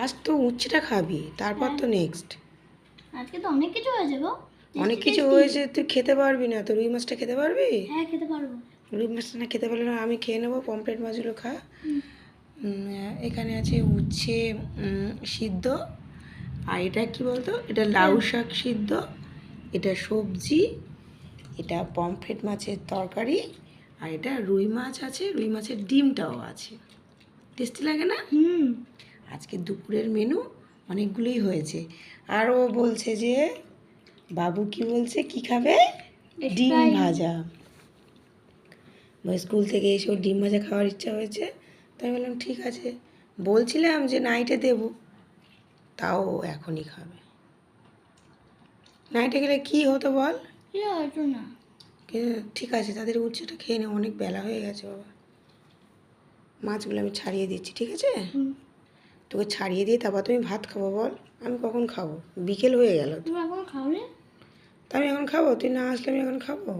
First তো উচ্ছেটা খাবি, তারপর তো নেক্সট। আজকে তো অনেক কিছু হয়েছে গো। অনেক কিছু হয়েছে, তুই খেতে পারবি না? তো রুই মাছটা খেতে পারবি? হ্যাঁ খেতে পারবো। রুই মাছটা না খেতে পারলে না আমি খেয়ে নেবো, পমফ্রেট মাছগুলো খা। এখানে আছে উচ্ছে সিদ্ধ, আর এটা কি বলতো, এটা লাউ শাক সিদ্ধ, এটা সবজি, এটা পমফ্রেট মাছের তরকারি, আর এটা রুই মাছ আছে, রুই মাছের ডিমটাও আছে। টেস্টি লাগে না? আজকে দুপুরের মেনু অনেকগুলোই হয়েছে। আর ও বলছে যে বাবু কি বলছে, কি খাবে? ডিম ভাজা। স্কুল থেকে এসে ওর ডিম ভাজা খাওয়ার ইচ্ছা হয়েছে, তাই বললাম ঠিক আছে, বলছিলাম যে নাইটে দেব, তাও এখনই খাবে। নাইটে গেলে কি হতো বল? না ঠিক আছে, তাদের উচ্ছেটা খেয়ে নে, অনেক বেলা হয়ে গেছে বাবা। মাছগুলো আমি ছাড়িয়ে দিচ্ছি, ঠিক আছে? তোকে ছাড়িয়ে দিয়ে তারপর তুমি ভাত খাবো বল? আমি কখন খাবো? বিকেল হয়ে গেল তো। তুমি এখন খাওনি? তা আমি এখন খাবো? তুই না আসলে আমি এখন খাবো?